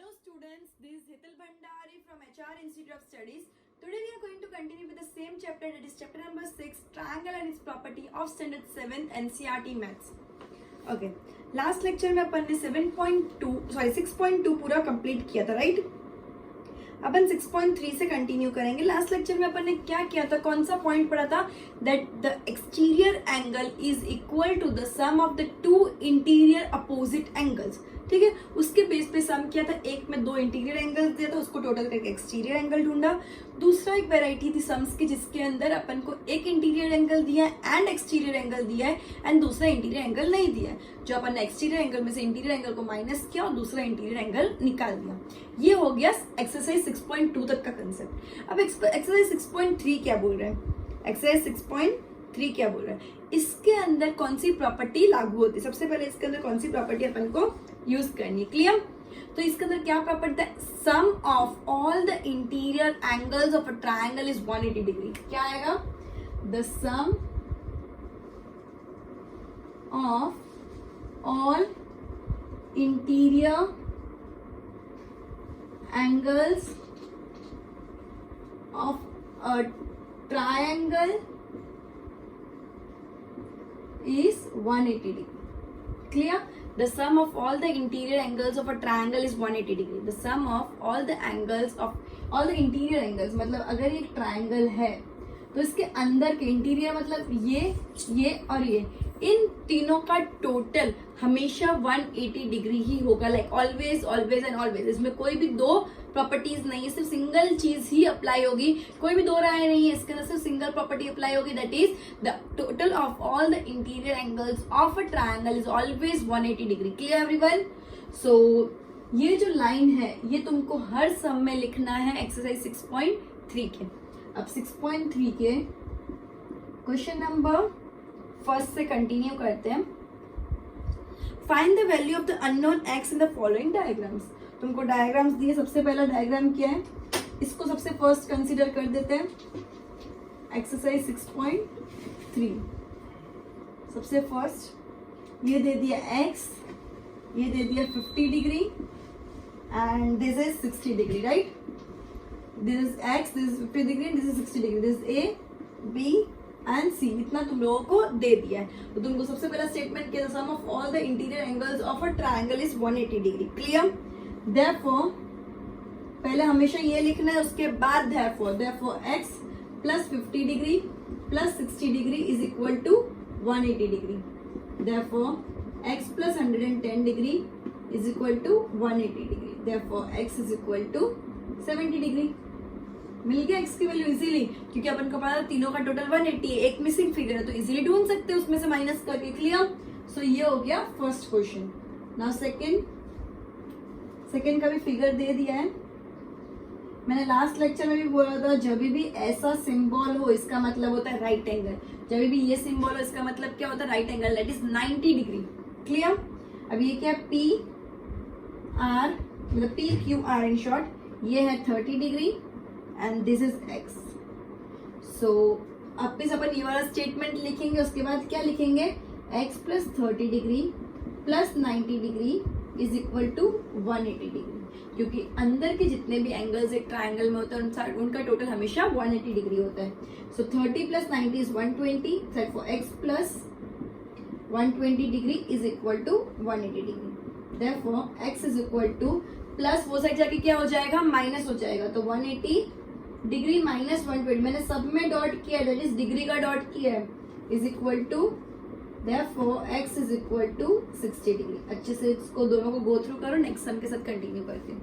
Hello students, this is Hital Bhandari from HR Institute of Studies. Today we are going to continue with the same chapter, that is chapter number 6, Triangle and its Property of Standard 7 NCERT Maths. Okay, last lecture में अपन ने 6.2 पूरा complete किया था, right? अपन 6.3 से continue करेंगे. Last lecture में अपन ने क्या किया था, कौन सा पॉइंट पढ़ा था? That the exterior angle is equal to the sum of the two interior opposite angles. ठीक है, उसके बेस पे सम किया था. एक में दो इंटीरियर एंगल्स दिया था, उसको टोटल करके एक्सटीरियर एंगल ढूंढा. दूसरा एक वेराइटी थी सम्स की, जिसके अंदर अपन को एक इंटीरियर एंगल दिया है एंड एक्सटीरियर एंगल दिया है एंड दूसरा इंटीरियर एंगल नहीं दिया है. जो अपन ने एक्सटीरियर एंगल में से इंटीरियर एंगल को माइनस किया और दूसरा इंटीरियर एंगल निकाल दिया. ये हो गया एक्सरसाइज 6.2 तक का कंसेप्ट. अब एक्सरसाइज 6.3 क्या बोल रहे हैं? एक्सरसाइज 6.3 क्या बोल रहे हैं? इसके अंदर कौन सी प्रॉपर्टी लागू होती है? सबसे पहले इसके अंदर कौन सी प्रॉपर्टी अपन को यूज करनी है, क्लियर? तो इसके अंदर क्या प्रॉपर्टी है? Sum of all the interior angles of a triangle is 180 degree. क्या आएगा? The sum of all interior angles of a triangle is 180 degree. Clear? The sum of all the interior angles of a triangle is 180 degree. The sum of all the angles of all the interior angles, मतलब अगर ये triangle है तो इसके अंदर के interior मतलब ये और ये, इन तीनों का टोटल हमेशा 180 डिग्री ही होगा. Like always always and always. इसमें कोई भी दो प्रॉपर्टीज नहीं है, सिर्फ सिंगल चीज ही अप्लाई होगी. कोई भी दो राय नहीं है इसके अंदर, सिर्फ सिंगल प्रॉपर्टी अप्लाई होगी. That is the total of all the interior angles of a triangle is always 180 degree. Clear everyone? So ये जो लाइन है ये तुमको हर सम में लिखना है एक्सरसाइज 6.3 के. अब 6.3 के क्वेश्चन नंबर फर्स्ट से कंटिन्यू करते हैं. Find the value of the unknown x in the following diagrams. तुमको डायग्राम्स दिए. सबसे पहला डायग्राम क्या है, इसको सबसे फर्स्ट कंसीडर कर देते हैं. एक्सरसाइज 6.3 सबसे फर्स्ट ये दे दिया x, ये दे दिया 50 degree and this is 60 degree, right? This is x, this is 50 degree, this is 60 degree. This is a, b and C. इतना तुम लोगों को दे दिया है. तो तुमको सबसे पहला स्टेटमेंट किया, sum of all the interior angles of a triangle is 180 degree. Clear? Therefore पहले हमेशा ये लिखना है, उसके बाद therefore x plus 50 degree plus 60 degree is equal to 180 degree. Therefore x plus 110 degree is equal to 180 degree. Therefore x is equal to 70 degree. मिल गया x की वैल्यू इजीली, क्योंकि अपन को पता तीनों का टोटल 180 है. एक मिसिंग फिगर है तो इजीली ढूंढ सकते हैं उसमें से माइनस करके. क्लियर? सो ये हो गया फर्स्ट क्वेश्चन. नाउ सेकंड का भी फिगर दे दिया है. मैंने लास्ट लेक्चर में भी बोला था, जब भी ऐसा सिंबल हो इसका मतलब होता है राइट एंगल. जब भी ये सिंबल हो इसका मतलब क्या होता है? Right angle. That is 90 degree. Clear? अब ये क्या है? पी आर, मतलब P Q R in short. ये है 30 degree and this is x. So अब अपन ये वाला स्टेटमेंट लिखेंगे. उसके बाद क्या लिखेंगे? x plus 30 degree plus 90 degree is equal to 180 degree. क्योंकि अंदर के जितने भी एंगल्स एक ट्रायंगल में होते हैं उनका टोटल हमेशा 180 डिग्री होता है. So 30 plus 90 is 120. For x plus 120 degree is equal to 180 degree. Therefore x is equal to plus वो साइड जाके क्या हो जाएगा? माइनस हो जाएगा. तो 180 डिग्री माइनस 120, मैंने सब में डॉट किया, दैट इज डिग्री का डॉट किया है, is equal to therefore x is equal to 60 degree. अच्छे से इसको दोनों को गो थ्रू करो. नेक्स्ट सम के साथ कंटिन्यू करते हैं.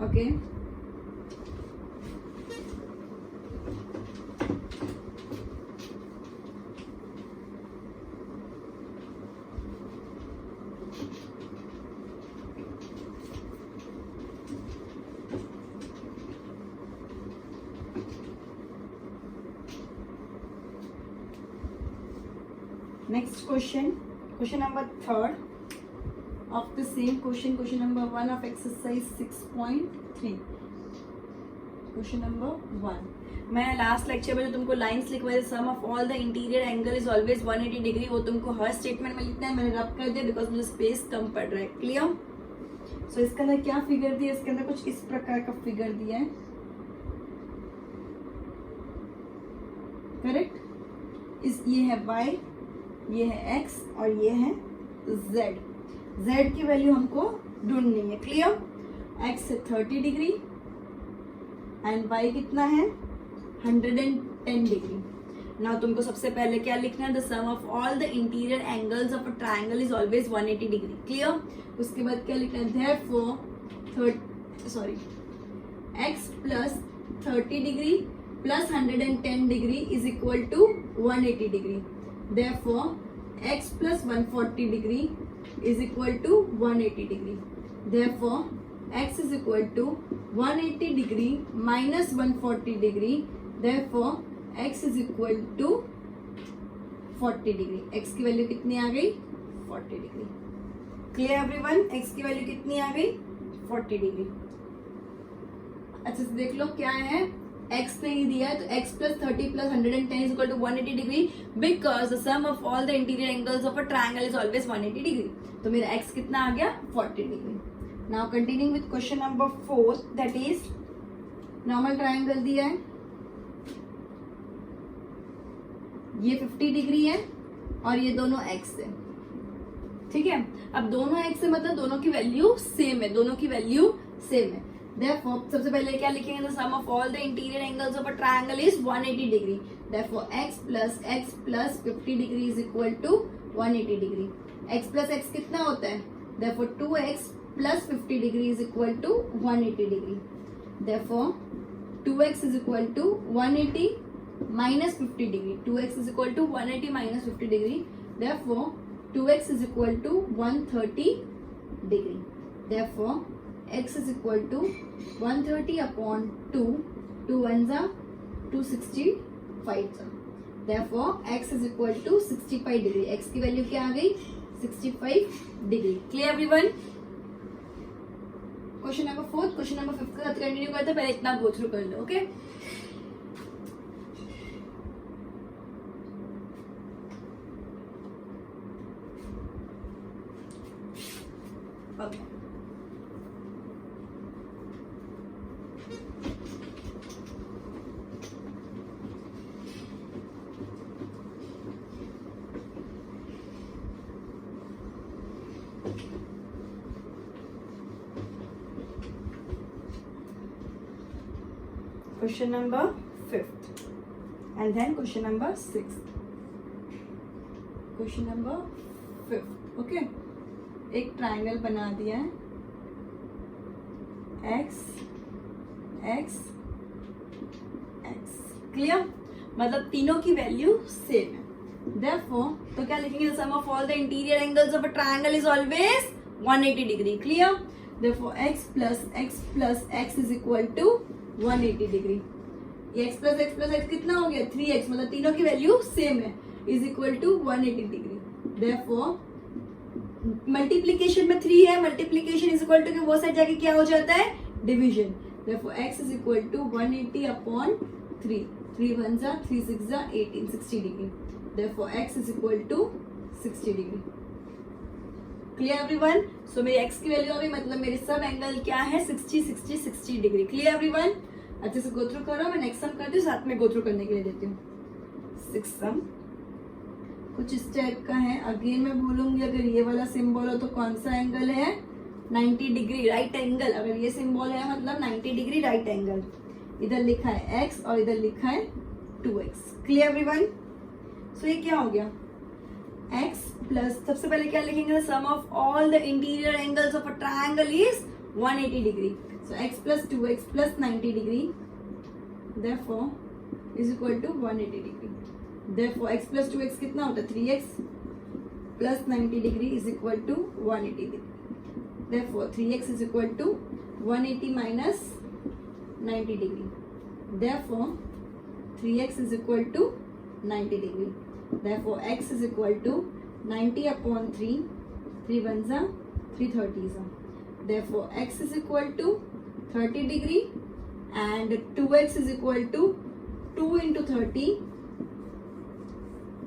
Okay, next question number 3 of the same question number 1 of exercise 6.3. Question number 1. मैं लास्ट लेक्चर में जो तुमको लाइंस लिखवाई, sum of all the interior angle is always 180 degree, वो तुमको हर स्टेटमेंट में लिखना है. मैंने रब कर दिया बिकॉज मुझे स्पेस कम पड़ रहा है. क्लियर? सो इसके अंदर क्या फिगर दिया, इसके अंदर कुछ इस प्रकार का फिगर दिया है. करेक्ट? ये है y, ये है x और ये है z. z की वैल्यू हमको ढूंढनी है. क्लियर? x है 30 डिग्री एंड y कितना है 110 डिग्री. नाउ तुमको सबसे पहले क्या लिखना है, the sum of all the interior angles of a triangle is always 180 degree. Clear? उसके बाद क्या लिखना है, therefore x plus 30 degree plus 110 degree is equal to 180 degree. Therefore x plus 140 degree is equal to 180 degree. Therefore x is equal to 180 degree minus 140 degree. Therefore x is equal to 40 degree. x की value कितनी आ गई 40 degree. Clear everyone? x की value कितनी आ गई 40 degree. अच्छा से देख लो क्या है, x नहीं दिया है तो x plus 30 plus 110 is equal to 180 degree because the sum of all the interior angles of a triangle is always 180 degree. तो मेरा x कितना आ गया 40 degree. Now continuing with question number 4, that is normal triangle दिया है, ये 50 degree है और ये दोनों x है. ठीक है? अब दोनों x है मतलब दोनों की वैल्यू सेम है, दोनों की वैल्यू सेम है. Therefore सबसे पहले क्या लिखेंगे, the sum of all the interior angles of a triangle is 180 degree. Therefore x plus 50 degree is equal to 180 degree. x plus x कितना होता है, therefore 2x plus 50 degree is equal to 180 degree. Therefore 2x is equal to 180 minus 50 degree. 2x is equal to 180 minus 50 degree. Therefore 2x is equal to 130 degree. Therefore x is equal to 130 upon 2. 2 ones are 265. Therefore x is equal to 65 degree. x की value क्या आ गई 65 degree. Clear everyone? Question number 4, question number 5 के साथ continue करते हैं. पहले इतना go through कर लो. Okay? Okay. Question number 5th and then question number 6th. Question number 5th. Okay, एक ट्राइंगल बना दिया है, x x x. क्लियर? मतलब तीनों की वैल्यू सेम है. Therefore तो क्या लिखेंगे, the sum of all the interior angles of a triangle is always 180 degree. Clear? Therefore x plus x is equal to 180 degree. ये x plus x कितना हो गया 3x, मतलब तीनों की वैल्यू सेम है, is equal to 180 degree. Therefore multiplication में 3 है, मल्टीप्लीकेशन इज इक्वल टू कि वो साइड जाके क्या हो जाता है division. Therefore x is equal to 180 upon 3. 3 1 जा 3 6 जा 18 60 degree. Therefore x is equal to 60 degree. Clear everyone? So मेरी x की वैल्यू अभी मतलब मेरे सब एंगल क्या है 60 60 60 डिग्री. Clear everyone? अच्छे से गो थ्रू करो. मैं नेक्स्ट सम करती हूँ, साथ में गो थ्रू करने के लिए देती हूँ. 6 सम कुछ इस टाइप का है. अगेन मैं बोलूंगी, अगर ये वाला सिंबल हो तो कौन सा एंगल है 90 डिग्री राइट एंगल. अगर ये सिंबल है मतलब 90 डिग्री राइट एंगल. इधर लिखा है x और इधर लिखा है 2x. Clear everyone? सो ये क्या हो गया x प्लस, सबसे पहले क्या लिखेंगे, sum of all the interior angles of a triangle is 180 degree. So x plus 2x plus 90 degree therefore is equal to 180 degree. Therefore x plus 2x कितना होता है 3x plus 90 degree is equal to 180 degree. Therefore 3x is equal to 180 minus 90 degree. Therefore 3x is equal to 90 degree. Therefore x is equal to 90 upon 3. 3 ones are 3 30s are. Therefore x is equal to 30 degree and 2x is equal to 2 into 30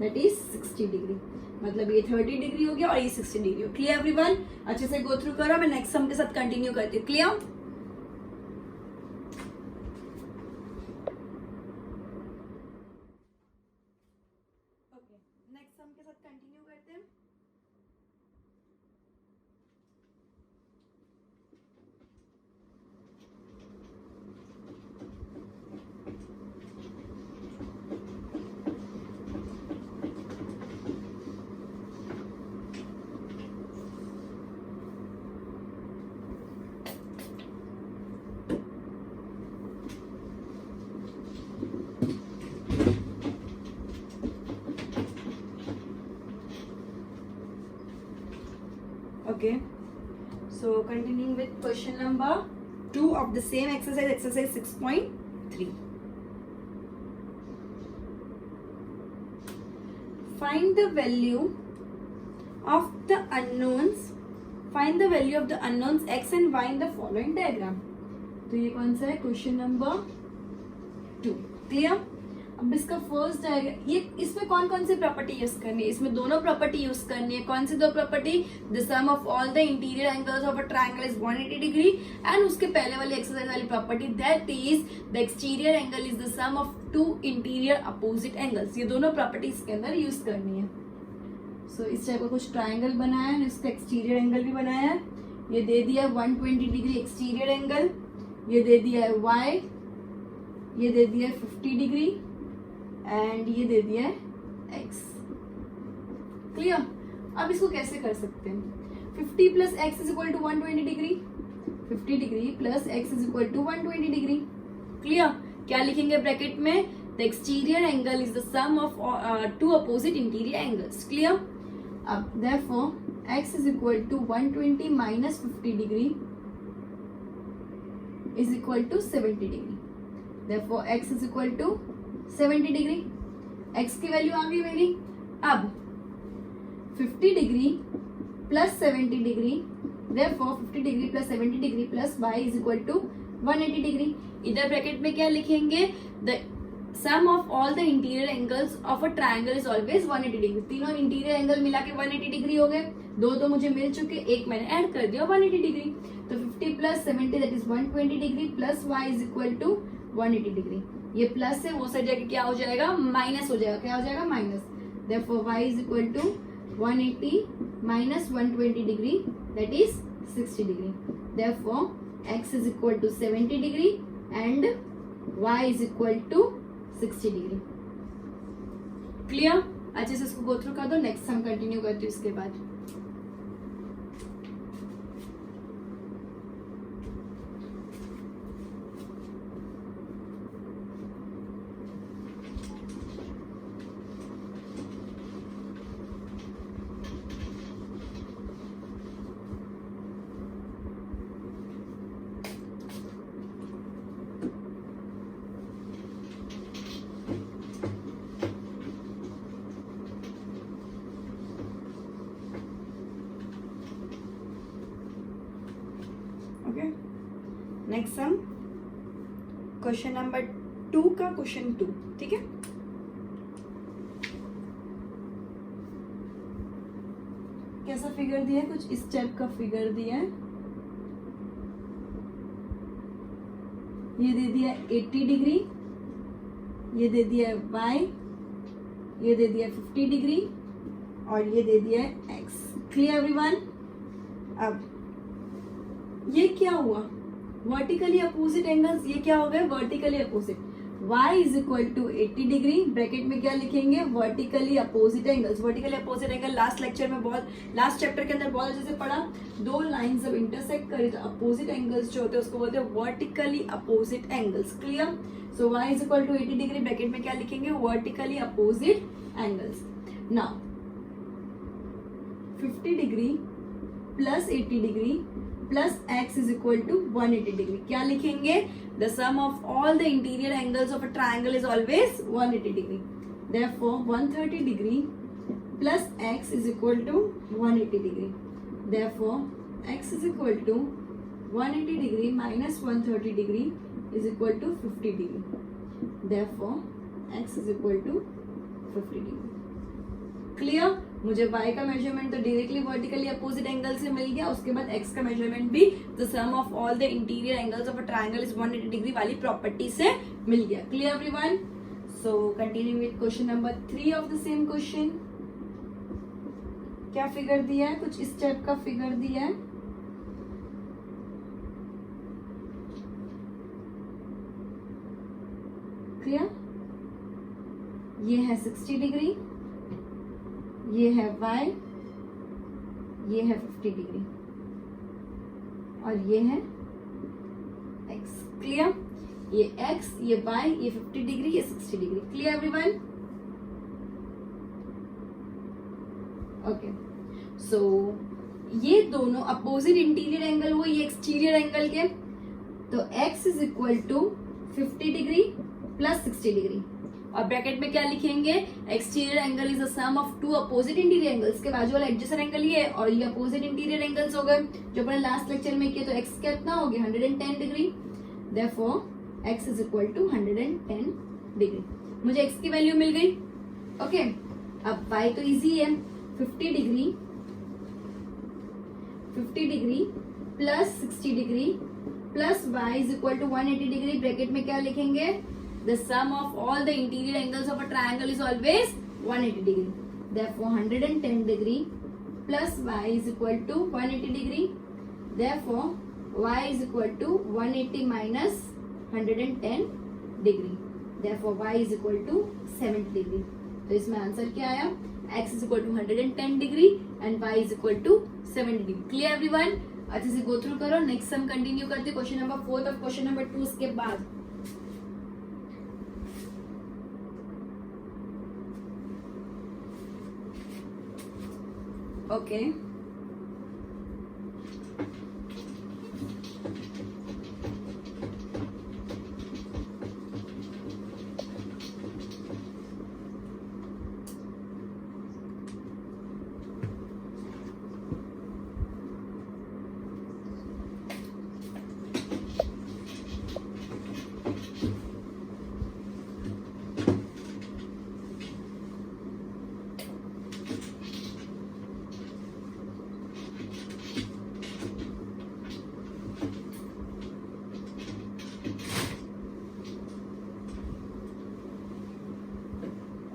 that is 60 degree. मतलब ये 30 degree हो गया और ये 60 degree हो. Clear everyone? अच्छे से go through करो. मैं नेक्स्ट सम के साथ कंटिन्यू करती हूँ. क्लियर? ओके, नेक्स्ट सम के साथ कंटिन्यू करते हैं. Okay, so continuing with question number 2 of the same exercise, exercise 6.3. Find the value of the unknowns. Find the value of the unknowns x and y in the following diagram. तो ये कौन सा है? Question number 2. Clear? अब इसका first diagram, ये इसमें कौन कौन सी प्रॉपर्टी यूज करनी है? इसमें दोनों प्रॉपर्टी यूज करनी है. कौन सी दो property? The sum of all the interior angles of a triangle is 180 degree and उसके पहले वाली एक्सरसाइज वाली property that is the exterior angle is the sum of two interior opposite angles. ये दोनों प्रॉपर्टी इसके अंदर यूज करनी है. सो इस टाइप का कुछ ट्रायंगल बनाया है, इसका एक्सटीरियर एंगल भी बनाया है. ये दे दिया 120 डिग्री एक्सटीरियर एंगल, ये दे दिया है y, ये दे दिया है 50 डिग्री एंड ये दे दिया है x. क्लियर? अब इसको कैसे कर सकते हैं? 50 plus X is equal to 120 degree, 50 degree plus X is equal to 120 degree. Clear? क्या लिखेंगे ब्रैकेट में? The exterior angle is the sum of two opposite interior angles. Clear? अब therefore x is equal to 120 minus 50 degree is equal to 70 degree. Therefore x is equal to 70 degree. x की value आ गई मेरी. अब 50 degree plus 70 degree, therefore 50 degree plus 70 degree plus y is equal to 180 degree. इधर bracket में क्या लिखेंगे? The sum of all the interior angles of a triangle is always 180 degree. तीनों इंटीरियर एंगल मिला के 180 डिग्री हो गए. दो तो मुझे मिल चुके, एक मैंने ऐड कर दिया 180 डिग्री. तो 50 plus 70 that is 120 degree plus y is equal to 180 degree. ये प्लस है, वो साइड जाके क्या हो जाएगा? माइनस हो जाएगा. क्या हो जाएगा? Minus. Therefore y is equal to 180 minus 120 degree that is 60 degree. Therefore x is equal to 70 degree and y is equal to 60 degree. Clear? अच्छे से इसको गो थ्रू कर दो. नेक्स्ट हम कंटिन्यू करती हूँ इसके बाद. Okay, next sum question number 2 का क्वेश्चन 2. ठीक है? कैसा फिगर दिया है? कुछ इस टाइप का फिगर दिया है. ये दे दिया 80 डिग्री, ये दे दिया है y, ये दे दिया 50 डिग्री और ये दे दिया है x. Clear everyone? अब ये क्या हुआ? Vertically opposite angles. ये क्या हो गए? Vertically opposite. y is equal to 80 degree. Bracket में क्या लिखेंगे? Vertically opposite angles. Vertically opposite angle last lecture में बहुत, लास्ट चैप्टर के अंदर बहुत अच्छे से पढ़ा. दो लाइंस जब इंटरसेक्ट करें तो अपोजिट एंगल्स जो होते हैं उसको बोलते हैं vertically opposite angles. Clear? So y is equal to 80 degree. Bracket में क्या लिखेंगे? Vertically opposite angles. Now 50 degree plus 80 degree plus x is equal to 180 degree. क्या लिखेंगे? The sum of all the interior angles of a triangle is always 180 degree. Therefore 130 degree plus x is equal to 180 degree. Therefore x is equal to 180 degree minus 130 degree is equal to 50 degree. Therefore x is equal to 50 degree. Clear? मुझे y का measurement तो directly vertically opposite angle से मिल गया, उसके बाद x का measurement भी the sum of all the interior angles of a triangle is 180 degree वाली प्रॉपर्टी से मिल गया। Clear everyone? So continue with question number 3 of the same question. क्या फिगर दिया है? कुछ इस टाइप का फिगर दिया है। क्लियर? ये है 60 डिग्री, ये है y, ये है 50 डिग्री और ये है x। क्लियर? ये x, ये y, ये 50 डिग्री, ये 60 डिग्री। Clear everyone? ओके, सो ये दोनों अपोजिट इंटीरियर एंगल हुए, ये एक्सटीरियर एंगल के, तो x is equal to 50 degree plus 60 degree और ब्रैकेट में क्या लिखेंगे? Exterior angle is the sum of two opposite interior angles. के बाजू वाला एडजेसेंट एंगल ये और ये अपोजिट इंटीरियर एंगल्स हो गए जो अपने लास्ट लेक्चर में किए। तो x कितना हो गया? 110 degree. Therefore x is equal to 110 degree. मुझे x की वैल्यू मिल गई। ओके, अब y तो इजी है, 50 degree plus 60 degree plus y is equal to 180 degree. Bracket में क्या लिखेंगे? The sum of all the interior angles of a triangle is always 180 degree. Therefore, 110 degree plus y is equal to 180 degree. Therefore, y is equal to 180 minus 110 degree. Therefore, y is equal to 70 degree. तो इसमें answer क्या आया? x is equal to 110 degree and y is equal to 70 degree. Clear everyone? अच्छे से go through करो। Next हम continue करते question number 4 और क्वेश्चन नंबर 2 उसके बाद। Okay.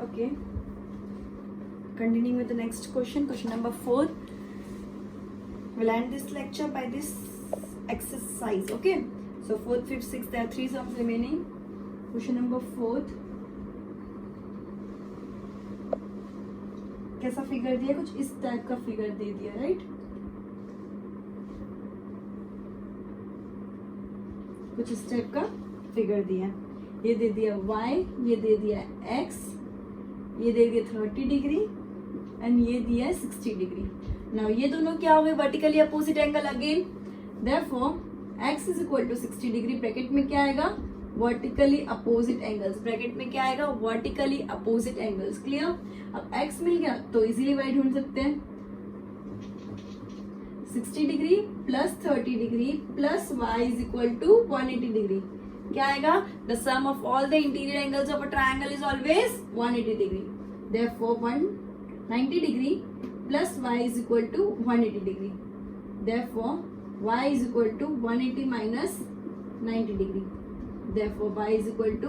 Okay, continuing with the next question, question number 4. We'll end this lecture by this exercise. Okay, so 4th, 5th, 6th, there are 3 sums remaining. Question number 4th. कैसा figure दिया? कुछ इस type का figure दे दिया, right? कुछ इस type का figure दिया। ये दे दिया y, ये दे दिया x, ये दे दिया 30 डिग्री एंड ये दिया 60 डिग्री। नाउ ये दोनों क्या हुए? Vertically opposite angle again. Therefore x is equal to 60 degree. Bracket में क्या आएगा? Vertically opposite angles. ब्रैकेट में क्या आएगा? Vertically opposite angles. क्लियर? अब x मिल गया तो इजीली y ढूंढ सकते हैं। 60 degree plus 30 degree plus y is equal to 180 degree. क्या आएगा? The sum of all the interior angles of a triangle is always 180 degree. Therefore 190 degree plus y is equal to 180 degree. Therefore y is equal to 180 minus 90 degree. Therefore y is equal to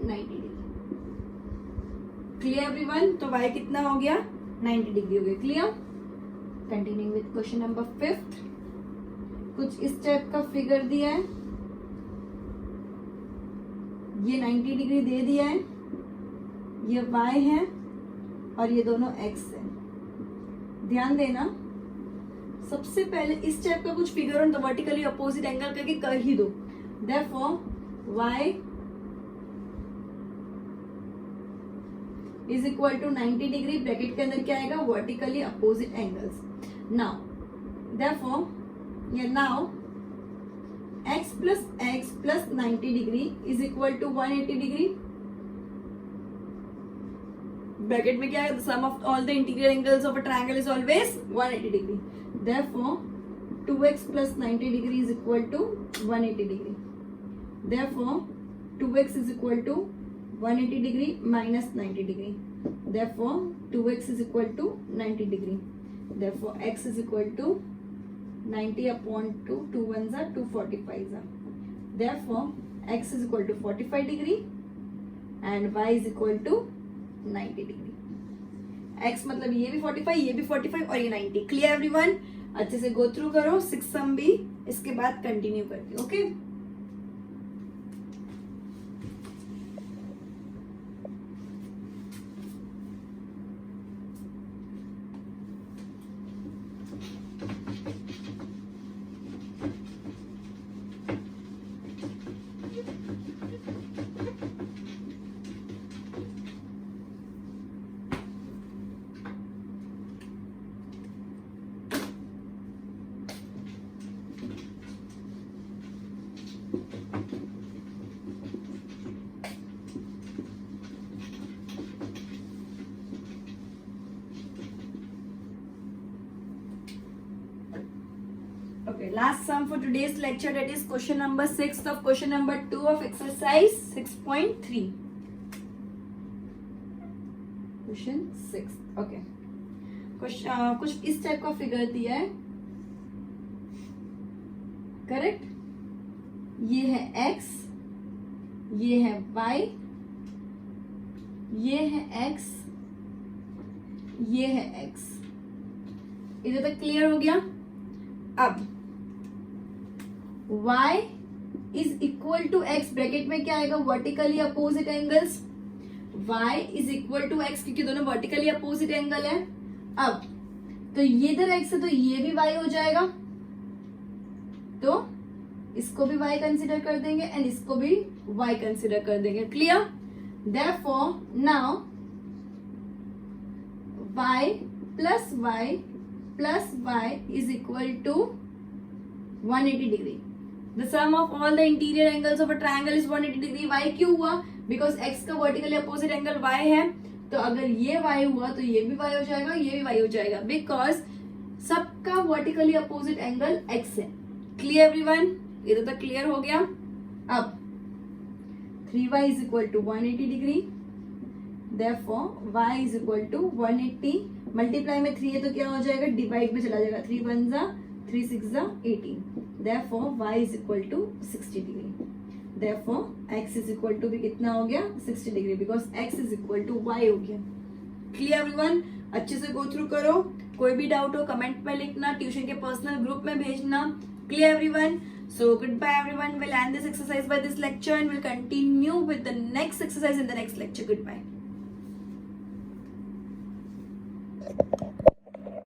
90 degree. Clear everyone? तो y कितना हो गया? 90 degree हो गया। Clear? Continuing with question number 5th। कुछ इस type का figure दिया है, ये 90 डिग्री दे दिया है, ये y है और ये दोनों x है। ध्यान देना, सबसे पहले इस टाइप का कुछ figure on the vertically opposite angle करके कर ही दो। Therefore y is equal to 90 degree. Bracket के अंदर क्या आएगा? Vertically opposite angles. Now therefore ये now x plus 90 degree is equal to 180 degree. Bracket में क्या है? The sum of all the interior angles of a triangle is always 180 degree. Therefore, 2x plus 90 degree is equal to 180 degree. Therefore, 2x is equal to 180 degree minus 90 degree. Therefore 2x is equal to 90 degree. Therefore x is equal to 90 upon 2, 2 ones are 2 45s are. Therefore x is equal to 45 degree and y is equal to 90 degree. x मतलब ये भी 45, ये भी 45 और ये 90. Clear everyone? अच्छे से go through करो. 6 सम भी इसके बाद कंटिन्यू करती हूँ. Okay Okay, last sum for today's lecture, that is question number 6 of question number 2 of exercise 6.3. Question 6. Okay. कुछ इस टाइप का फिगर दिया है. करेक्ट. ये है x, ये है y, ये है x, ये है x. इधर तक क्लियर हो गया. अब y is equal to x, bracket में क्या आएगा? Vertically opposite angles. y is equal to x क्योंकि दोनों वर्टिकली अपोजिट एंगल है. अब तो ये इधर x है तो ये भी y हो जाएगा, तो इसको भी y कंसिडर कर देंगे एंड इसको भी y कंसिडर कर देंगे. Clear? Therefore now y plus y is equal to 180 degree. The sum of all the interior angles of a triangle is 180 degree. y क्यों हुआ? Because x का vertically opposite angle y है, तो अगर ये y हुआ तो ये भी y हो जाएगा, ये भी y हो जाएगा, because सबका vertically opposite angle x है. Clear everyone? इधर तक क्लियर हो गया. अब 3y is equal to 180 degree. Therefore y is equal to 180. Multiply में 3 है तो क्या हो जाएगा? डिवाइड में चला जाएगा. 3 1 जा 3 6 जा 18. Therefore y is equal to 60 degree. Therefore x is equal to भी कितना हो गया? 60 degree, because x is equal to y हो गया. Clear everyone? अच्छे से गो थ्रू करो. कोई भी डाउट हो कमेंट में लिखना, ट्यूशन के पर्सनल ग्रुप में भेजना. Clear everyone? So goodbye everyone. We'll end this exercise by this lecture and we'll continue with the next exercise in the next lecture. Goodbye.